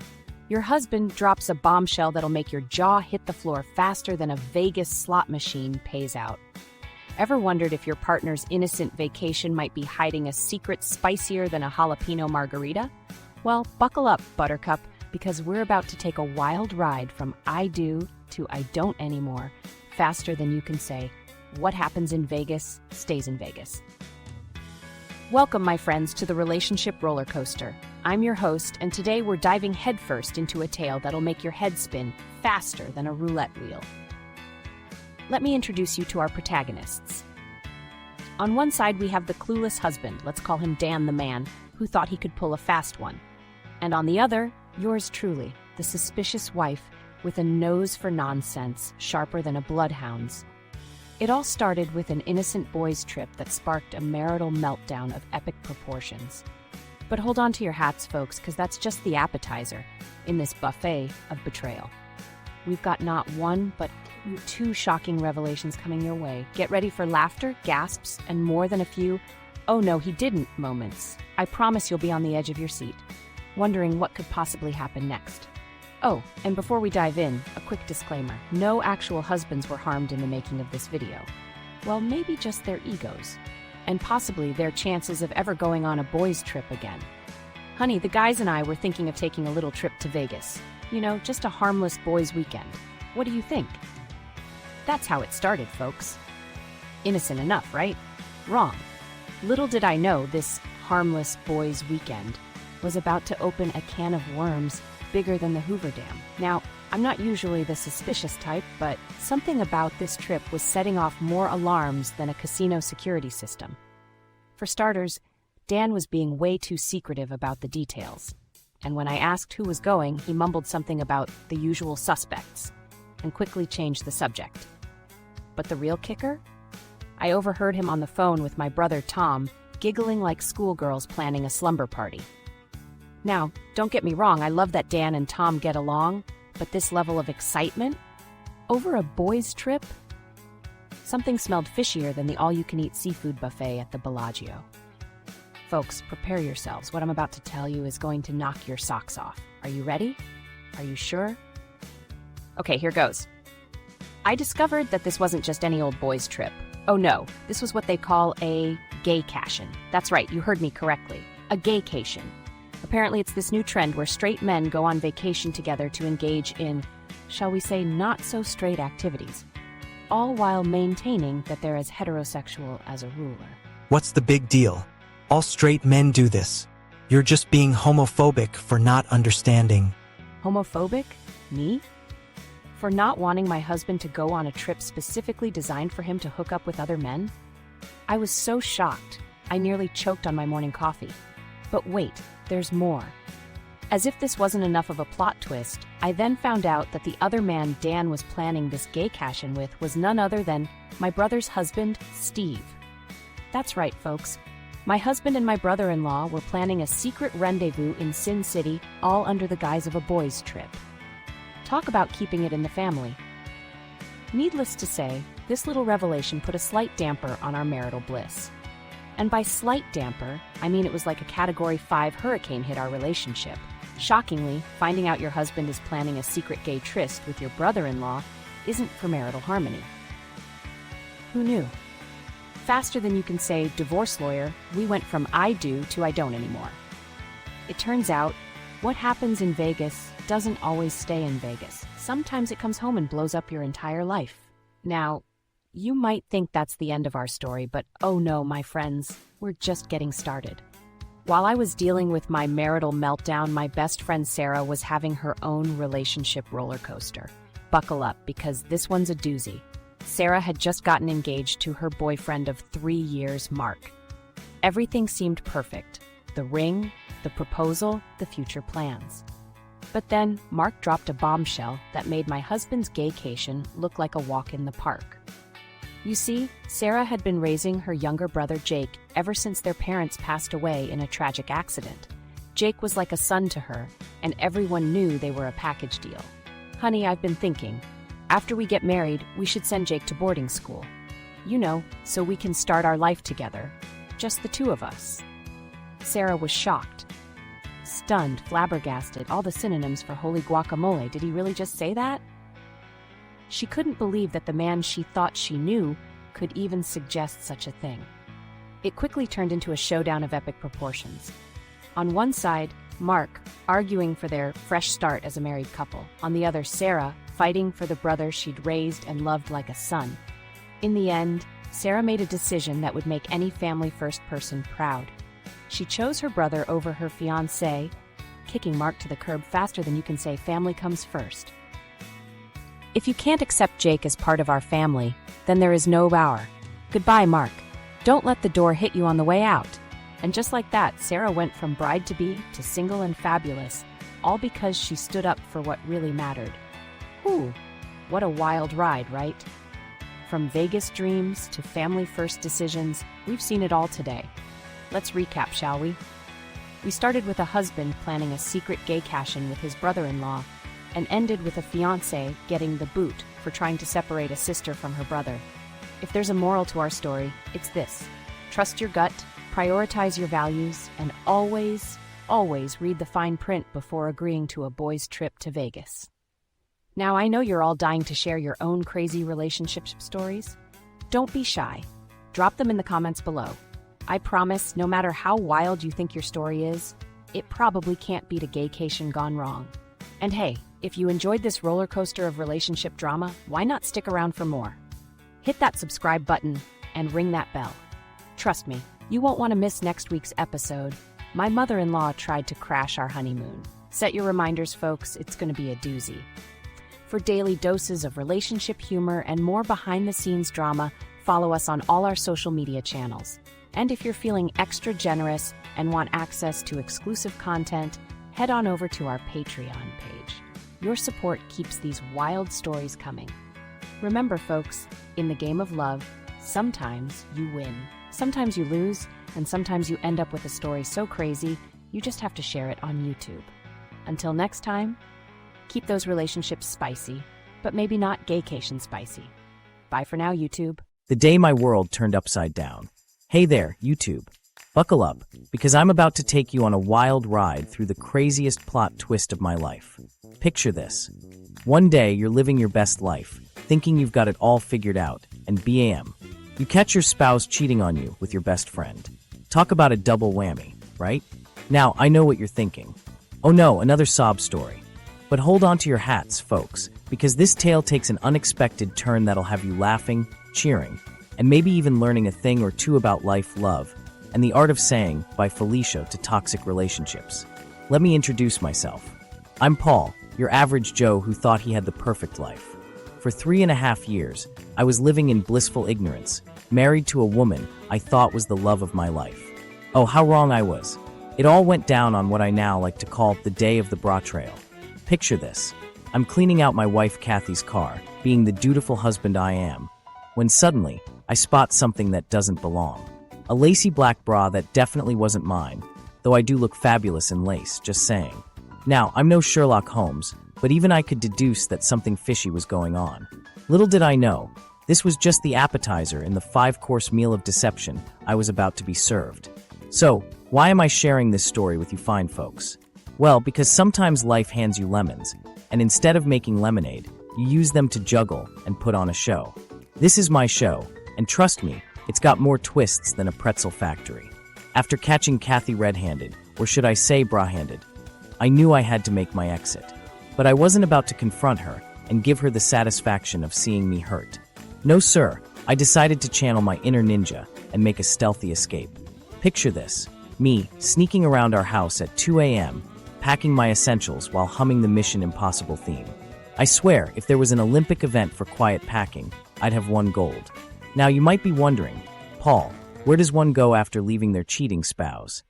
Your husband drops a bombshell that'll make your jaw hit the floor faster than a Vegas slot machine pays out. Ever wondered if your partner's innocent vacation might be hiding a secret spicier than a jalapeno margarita? Well, buckle up, Buttercup, because we're about to take a wild ride from I do to I don't anymore, faster than you can say, what happens in Vegas stays in Vegas. Welcome, my friends, to the relationship roller coaster. I'm your host, and today we're diving headfirst into a tale that'll make your head spin faster than a roulette wheel. Let me introduce you to our protagonists. On one side, we have the clueless husband, let's call him Dan the man, who thought he could pull a fast one. And on the other, yours truly, the suspicious wife, with a nose for nonsense sharper than a bloodhound's. It all started with an innocent boys' trip that sparked a marital meltdown of epic proportions. But hold on to your hats, folks, because that's just the appetizer in this buffet of betrayal. We've got not one, but two shocking revelations coming your way. Get ready for laughter, gasps, and more than a few "oh no, he didn't" moments. I promise you'll be on the edge of your seat, wondering what could possibly happen next. Oh, and before we dive in, a quick disclaimer. No actual husbands were harmed in the making of this video. Well, maybe just their egos, and possibly their chances of ever going on a boys' trip again. Honey, the guys and I were thinking of taking a little trip to Vegas. You know, just a harmless boys' weekend. What do you think? That's how it started, folks. Innocent enough, right? Wrong. Little did I know this harmless boys' weekend was about to open a can of worms bigger than the Hoover Dam. Now, I'm not usually the suspicious type, but something about this trip was setting off more alarms than a casino security system. For starters, Dan was being way too secretive about the details, and when I asked who was going, he mumbled something about the usual suspects and quickly changed the subject. But the real kicker? I overheard him on the phone with my brother Tom, giggling like schoolgirls planning a slumber party. Now, don't get me wrong, I love that Dan and Tom get along, but this level of excitement? Over a boys' trip? Something smelled fishier than the all-you-can-eat seafood buffet at the Bellagio. Folks, prepare yourselves. What I'm about to tell you is going to knock your socks off. Are you ready? Are you sure? Okay, here goes. I discovered that this wasn't just any old boys' trip. Oh no, this was what they call a gaycation. That's right, you heard me correctly. A gaycation. Apparently it's this new trend where straight men go on vacation together to engage in, shall we say, not-so-straight activities, all while maintaining that they're as heterosexual as a ruler. What's the big deal? All straight men do this. You're just being homophobic for not understanding. Homophobic? Me? For not wanting my husband to go on a trip specifically designed for him to hook up with other men? I was so shocked, I nearly choked on my morning coffee. But wait, there's more. As if this wasn't enough of a plot twist, I then found out that the other man Dan was planning this gaycation with was none other than my brother's husband, Steve. That's right, folks. My husband and my brother-in-law were planning a secret rendezvous in Sin City, all under the guise of a boys' trip. Talk about keeping it in the family. Needless to say, this little revelation put a slight damper on our marital bliss. And by slight damper, I mean it was like a Category 5 hurricane hit our relationship. Shockingly, finding out your husband is planning a secret gay tryst with your brother-in-law isn't for marital harmony. Who knew? Faster than you can say divorce lawyer, we went from I do to I don't anymore. It turns out, what happens in Vegas doesn't always stay in Vegas. Sometimes it comes home and blows up your entire life. Now, you might think that's the end of our story, but oh no, my friends, we're just getting started. While I was dealing with my marital meltdown, my best friend Sarah was having her own relationship roller coaster. Buckle up, because this one's a doozy. Sarah had just gotten engaged to her boyfriend of 3 years, Mark. Everything seemed perfect. The ring, the proposal, the future plans. But then, Mark dropped a bombshell that made my husband's gaycation look like a walk in the park. You see, Sarah had been raising her younger brother Jake ever since their parents passed away in a tragic accident. Jake was like a son to her, and everyone knew they were a package deal. Honey, I've been thinking, after we get married, we should send Jake to boarding school. You know, so we can start our life together. Just the two of us. Sarah was shocked. Stunned, flabbergasted, all the synonyms for holy guacamole. Did he really just say that? She couldn't believe that the man she thought she knew could even suggest such a thing. It quickly turned into a showdown of epic proportions. On one side, Mark, arguing for their fresh start as a married couple. On the other, Sarah, fighting for the brother she'd raised and loved like a son. In the end, Sarah made a decision that would make any family-first person proud. She chose her brother over her fiancé, kicking Mark to the curb faster than you can say family comes first. If you can't accept Jake as part of our family, then there is no bower. Goodbye, Mark. Don't let the door hit you on the way out. And just like that, Sarah went from bride-to-be to single and fabulous, all because she stood up for what really mattered. Ooh, what a wild ride, right? From Vegas dreams to family first decisions, we've seen it all today. Let's recap, shall we? We started with a husband planning a secret gaycation with his brother-in-law and ended with a fiancé getting the boot for trying to separate a sister from her brother. If there's a moral to our story, it's this: trust your gut, prioritize your values, and always read the fine print before agreeing to a boys' trip to Vegas. Now, I know you're all dying to share your own crazy relationship stories. Don't be shy. Drop them in the comments below. I promise, no matter how wild you think your story is, it probably can't beat a gaycation gone wrong. And hey, if you enjoyed this roller coaster of relationship drama, why not stick around for more? Hit that subscribe button and ring that bell. Trust me, you won't want to miss next week's episode. My mother-in-law tried to crash our honeymoon. Set your reminders, folks, it's going to be a doozy. For daily doses of relationship humor and more behind-the-scenes drama, follow us on all our social media channels. And if you're feeling extra generous and want access to exclusive content, head on over to our Patreon page. Your support keeps these wild stories coming. Remember, folks, in the game of love, sometimes you win, sometimes you lose, and sometimes you end up with a story so crazy, you just have to share it on YouTube. Until next time, keep those relationships spicy, but maybe not gaycation spicy. Bye for now, YouTube. The day my world turned upside down. Hey there, YouTube. Buckle up, because I'm about to take you on a wild ride through the craziest plot twist of my life. Picture this. One day, you're living your best life, thinking you've got it all figured out, and bam, you catch your spouse cheating on you with your best friend. Talk about a double whammy, right? Now, I know what you're thinking. Oh no, another sob story. But hold on to your hats, folks, because this tale takes an unexpected turn that'll have you laughing, cheering, and maybe even learning a thing or two about life, love, and the art of saying bye Felicia to toxic relationships. Let me introduce myself. I'm Paul, your average Joe who thought he had the perfect life. For 3.5 years, I was living in blissful ignorance, married to a woman I thought was the love of my life. Oh, how wrong I was. It all went down on what I now like to call the day of the betrayal. Picture this. I'm cleaning out my wife Kathy's car, being the dutiful husband I am, when suddenly, I spot something that doesn't belong. A lacy black bra that definitely wasn't mine, though I do look fabulous in lace, just saying. Now, I'm no Sherlock Holmes, but even I could deduce that something fishy was going on. Little did I know, this was just the appetizer in the 5-course meal of deception I was about to be served. So, why am I sharing this story with you fine folks? Well, because sometimes life hands you lemons, and instead of making lemonade, you use them to juggle and put on a show. This is my show, and trust me, it's got more twists than a pretzel factory. After catching Kathy red-handed, or should I say bra-handed, I knew I had to make my exit. But I wasn't about to confront her and give her the satisfaction of seeing me hurt. No sir, I decided to channel my inner ninja and make a stealthy escape. Picture this, me sneaking around our house at 2 a.m., packing my essentials while humming the Mission Impossible theme. I swear, if there was an Olympic event for quiet packing, I'd have won gold. Now you might be wondering, Paul, where does one go after leaving their cheating spouse?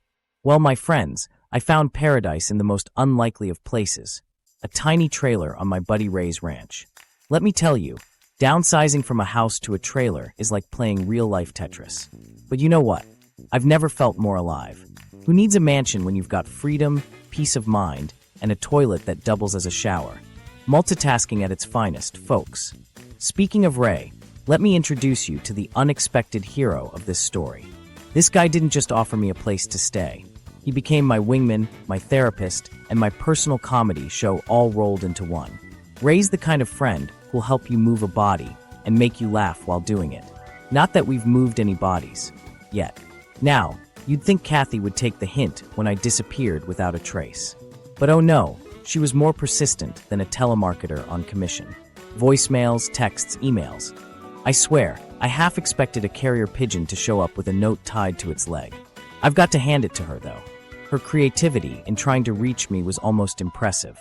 Well, my friends, I found paradise in the most unlikely of places, a tiny trailer on my buddy Ray's ranch. Let me tell you, downsizing from a house to a trailer is like playing real-life Tetris. But you know what? I've never felt more alive. Who needs a mansion when you've got freedom, peace of mind, and a toilet that doubles as a shower? Multitasking at its finest, folks. Speaking of Ray, let me introduce you to the unexpected hero of this story. This guy didn't just offer me a place to stay. He became my wingman, my therapist, and my personal comedy show all rolled into one. Ray's the kind of friend who'll help you move a body and make you laugh while doing it. Not that we've moved any bodies yet. Now, you'd think Kathy would take the hint when I disappeared without a trace. But oh no, she was more persistent than a telemarketer on commission. Voicemails, texts, emails. I swear, I half expected a carrier pigeon to show up with a note tied to its leg. I've got to hand it to her, though. Her creativity in trying to reach me was almost impressive.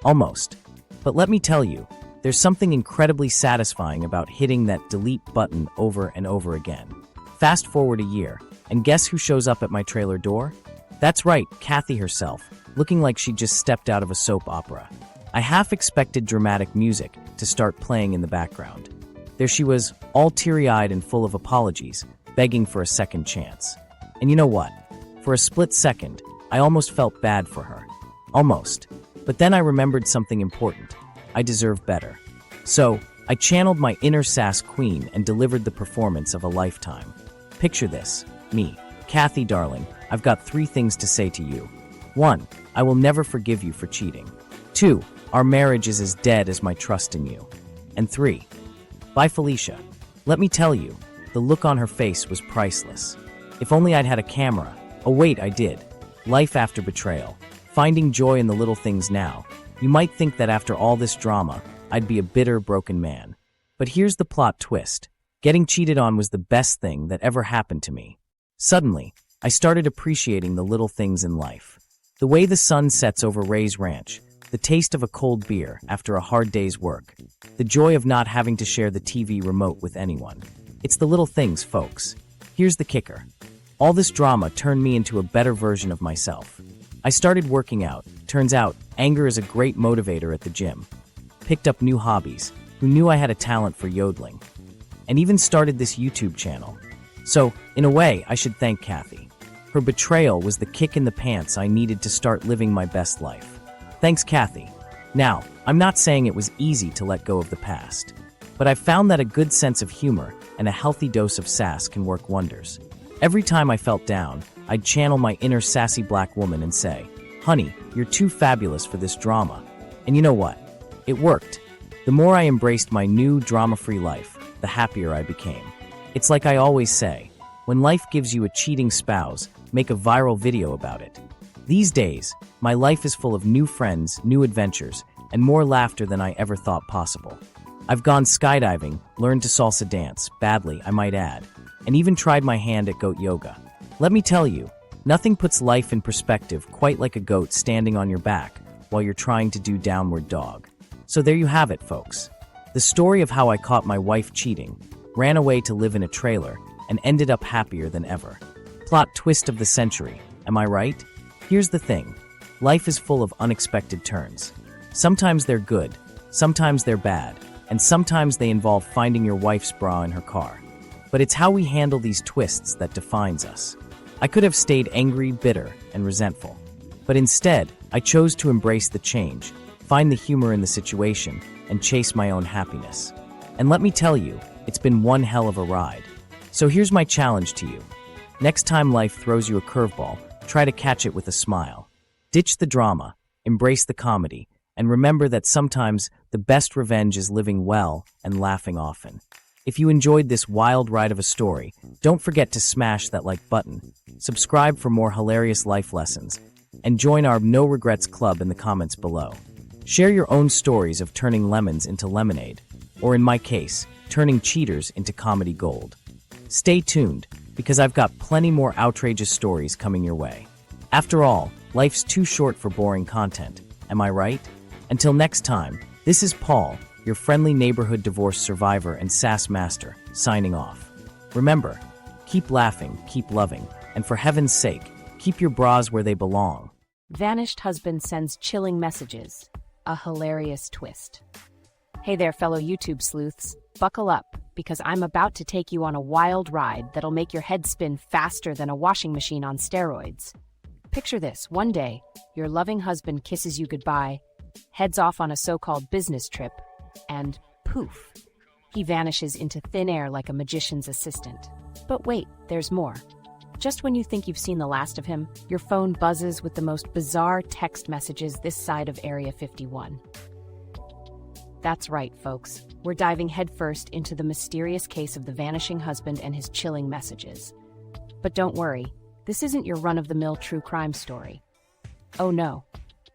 Almost. But let me tell you, there's something incredibly satisfying about hitting that delete button over and over again. Fast forward a year, and guess who shows up at my trailer door? That's right, Kathy herself, looking like she just stepped out of a soap opera. I half expected dramatic music to start playing in the background. There she was, all teary-eyed and full of apologies, begging for a second chance. And you know what? For a split second, I almost felt bad for her. Almost. But then I remembered something important. I deserve better. So, I channeled my inner sass queen and delivered the performance of a lifetime. Picture this. Me. Kathy, darling, I've got 3 things to say to you. 1. I will never forgive you for cheating. 2. Our marriage is as dead as my trust in you. And 3. Bye, Felicia. Let me tell you, the look on her face was priceless. If only I'd had a camera. Oh wait, I did. Life after betrayal. Finding joy in the little things now. You might think that after all this drama, I'd be a bitter, broken man. But here's the plot twist. Getting cheated on was the best thing that ever happened to me. Suddenly, I started appreciating the little things in life. The way the sun sets over Ray's ranch, the taste of a cold beer after a hard day's work, the joy of not having to share the TV remote with anyone. It's the little things, folks. Here's the kicker. All this drama turned me into a better version of myself. I started working out. Turns out, anger is a great motivator at the gym. Picked up new hobbies. Who knew I had a talent for yodeling? And even started this YouTube channel. So, in a way, I should thank Kathy. Her betrayal was the kick in the pants I needed to start living my best life. Thanks, Kathy. Now, I'm not saying it was easy to let go of the past, but I've found that a good sense of humor and a healthy dose of sass can work wonders. Every time I felt down, I'd channel my inner sassy black woman and say, "Honey, you're too fabulous for this drama." And you know what? It worked. The more I embraced my new drama-free life, the happier I became. It's like I always say, when life gives you a cheating spouse, make a viral video about it. These days, my life is full of new friends, new adventures, and more laughter than I ever thought possible. I've gone skydiving, learned to salsa dance, badly, I might add, and even tried my hand at goat yoga. Let me tell you, nothing puts life in perspective quite like a goat standing on your back while you're trying to do downward dog. So there you have it, folks. The story of how I caught my wife cheating, ran away to live in a trailer, and ended up happier than ever. Plot twist of the century, am I right? Here's the thing. Life is full of unexpected turns. Sometimes they're good, sometimes they're bad, and sometimes they involve finding your wife's bra in her car. But it's how we handle these twists that defines us. I could have stayed angry, bitter, and resentful. But instead, I chose to embrace the change, find the humor in the situation, and chase my own happiness. And let me tell you, it's been one hell of a ride. So here's my challenge to you. Next time life throws you a curveball, try to catch it with a smile. Ditch the drama, embrace the comedy, and remember that sometimes the best revenge is living well and laughing often. If you enjoyed this wild ride of a story, don't forget to smash that like button, subscribe for more hilarious life lessons, and join our No Regrets Club in the comments below. Share your own stories of turning lemons into lemonade, or in my case, turning cheaters into comedy gold. Stay tuned, because I've got plenty more outrageous stories coming your way. After all, life's too short for boring content, am I right? Until next time, this is Paul, your friendly neighborhood divorce survivor and sass master, signing off. Remember, keep laughing, keep loving, and for heaven's sake, keep your bras where they belong. Vanished husband sends chilling messages. A hilarious twist. Hey there, fellow YouTube sleuths. Buckle up, because I'm about to take you on a wild ride that'll make your head spin faster than a washing machine on steroids. Picture this. One day, your loving husband kisses you goodbye, heads off on a so-called business trip, and poof, he vanishes into thin air like a magician's assistant. But wait, there's more. Just when you think you've seen the last of him, your phone buzzes with the most bizarre text messages this side of Area 51. That's right, folks. We're diving headfirst into the mysterious case of the vanishing husband and his chilling messages. But don't worry, this isn't your run-of-the-mill true crime story. Oh no,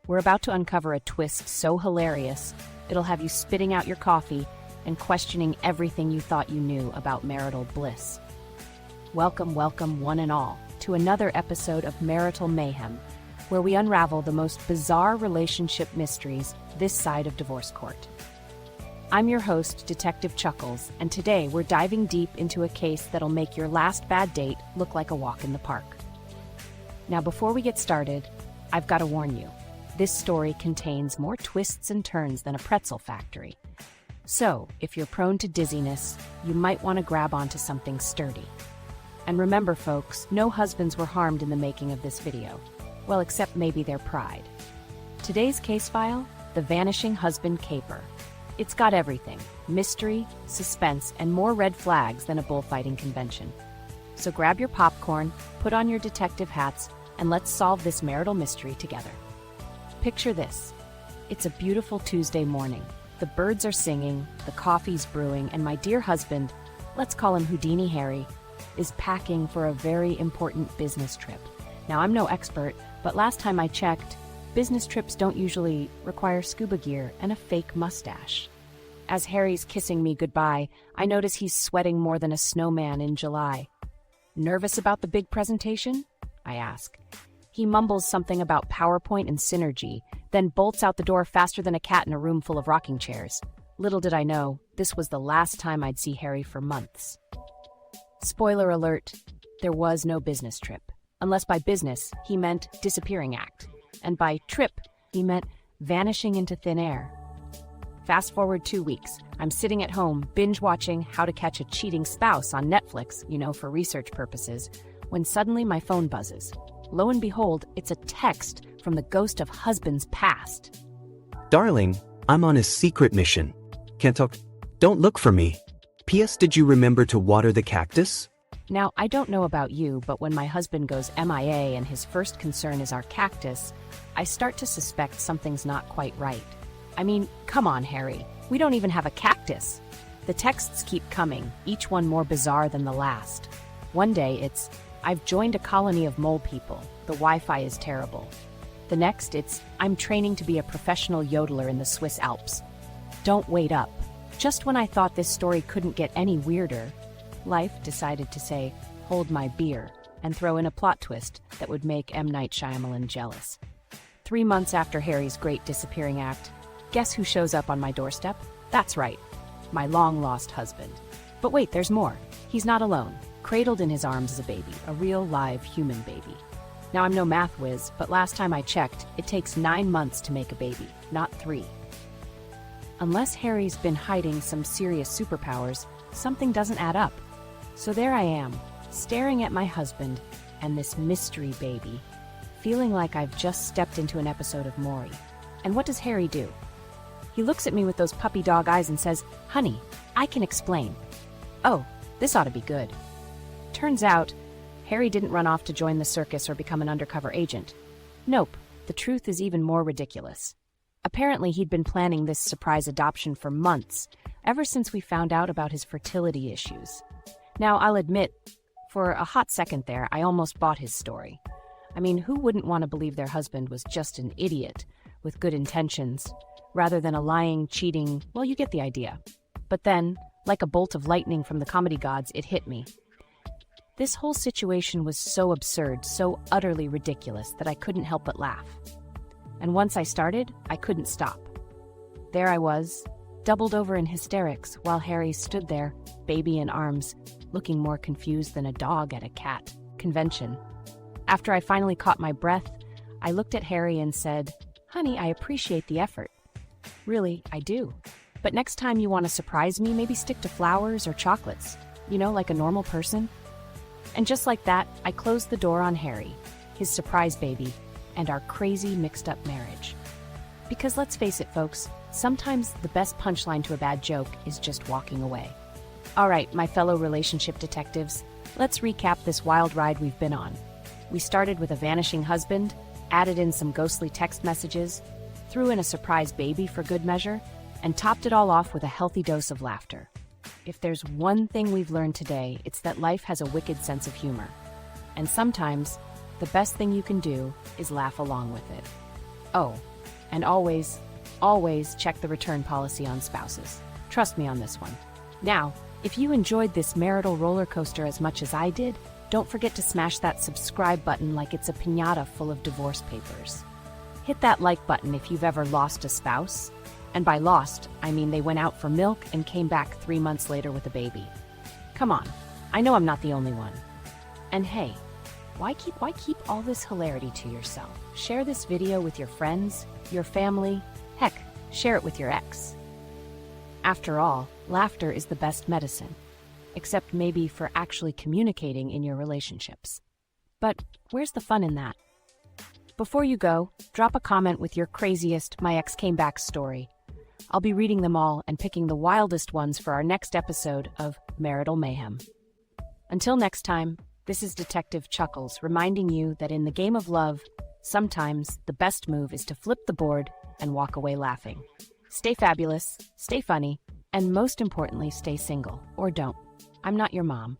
we're about to uncover a twist so hilarious, it'll have you spitting out your coffee and questioning everything you thought you knew about marital bliss. Welcome, welcome, one and all, to another episode of Marital Mayhem, where we unravel the most bizarre relationship mysteries this side of divorce court. I'm your host, Detective Chuckles, and today we're diving deep into a case that'll make your last bad date look like a walk in the park. Now, before we get started, I've got to warn you. this story contains more twists and turns than a pretzel factory. So, if you're prone to dizziness, you might want to grab onto something sturdy. And remember, folks, no husbands were harmed in the making of this video. Well, except maybe their pride. Today's case file, The Vanishing Husband Caper. It's got everything: mystery, suspense, and more red flags than a bullfighting convention. So grab your popcorn, put on your detective hats, and let's solve this marital mystery together. Picture this. It's a beautiful Tuesday morning. The birds are singing, the coffee's brewing, and my dear husband, let's call him Houdini Harry, is packing for a very important business trip. Now, I'm no expert, but last time I checked, business trips don't usually require scuba gear and a fake mustache. As Harry's kissing me goodbye, I notice he's sweating more than a snowman in July. Nervous about the big presentation? I ask. He mumbles something about PowerPoint and synergy, then bolts out the door faster than a cat in a room full of rocking chairs. Little did I know, this was the last time I'd see Harry for months. Spoiler alert, there was no business trip. Unless by business, he meant disappearing act. And by trip, he meant vanishing into thin air. Fast forward 2 weeks, I'm sitting at home, binge-watching How to Catch a Cheating Spouse on Netflix, for research purposes, when suddenly my phone buzzes. Lo and behold, it's a text from the ghost of husband's past. Darling, I'm on a secret mission. Can't talk. Don't look for me. P.S. Did you remember to water the cactus? Now, I don't know about you, but when my husband goes MIA and his first concern is our cactus, I start to suspect something's not quite right. I mean, come on, Harry. We don't even have a cactus. The texts keep coming, each one more bizarre than the last. One day it's, I've joined a colony of mole people. The Wi-Fi is terrible. The next it's, I'm training to be a professional yodeler in the Swiss Alps. Don't wait up. Just when I thought this story couldn't get any weirder, life decided to say, hold my beer, and throw in a plot twist that would make M. Night Shyamalan jealous. 3 months after Harry's great disappearing act, guess who shows up on my doorstep? That's right, my long-lost husband. But wait, there's more. He's not alone, cradled in his arms as a baby, a real live human baby. Now, I'm no math whiz, but last time I checked, it takes 9 months to make a baby, not 3. Unless Harry's been hiding some serious superpowers, something doesn't add up. So there I am, staring at my husband and this mystery baby, feeling like I've just stepped into an episode of Maury. And what does Harry do? He looks at me with those puppy dog eyes and says, "Honey, I can explain." Oh, this ought to be good. Turns out, Harry didn't run off to join the circus or become an undercover agent. Nope, the truth is even more ridiculous. Apparently, he'd been planning this surprise adoption for months, ever since we found out about his fertility issues. Now, I'll admit, for a hot second there, I almost bought his story. I mean, who wouldn't want to believe their husband was just an idiot with good intentions, rather than a lying, cheating, well, you get the idea. But then, like a bolt of lightning from the comedy gods, it hit me. This whole situation was so absurd, so utterly ridiculous, that I couldn't help but laugh. And once I started, I couldn't stop. There I was, doubled over in hysterics, while Harry stood there, baby in arms, looking more confused than a dog at a cat convention. After I finally caught my breath, I looked at Harry and said, "Honey, I appreciate the effort. Really, I do. But next time you want to surprise me, maybe stick to flowers or chocolates, like a normal person." And just like that, I closed the door on Harry, his surprise baby, and our crazy mixed-up marriage. Because let's face it, folks, sometimes the best punchline to a bad joke is just walking away. All right, my fellow relationship detectives, let's recap this wild ride we've been on. We started with a vanishing husband, added in some ghostly text messages, threw in a surprise baby for good measure, and topped it all off with a healthy dose of laughter. If there's one thing we've learned today, it's that life has a wicked sense of humor. And sometimes, the best thing you can do is laugh along with it. Oh, and always, always check the return policy on spouses. Trust me on this one. Now, if you enjoyed this marital roller coaster as much as I did, don't forget to smash that subscribe button like it's a piñata full of divorce papers. Hit that like button if you've ever lost a spouse. And by lost, I mean they went out for milk and came back 3 months later with a baby. Come on, I know I'm not the only one. And hey, Why keep all this hilarity to yourself? Share this video with your friends, your family, heck, share it with your ex. After all, laughter is the best medicine, except maybe for actually communicating in your relationships. But where's the fun in that? Before you go, drop a comment with your craziest "My Ex Came Back" story. I'll be reading them all and picking the wildest ones for our next episode of Marital Mayhem. Until next time, this is Detective Chuckles reminding you that in the game of love, sometimes the best move is to flip the board and walk away laughing. Stay fabulous, stay funny, and most importantly, stay single. Or don't. I'm not your mom.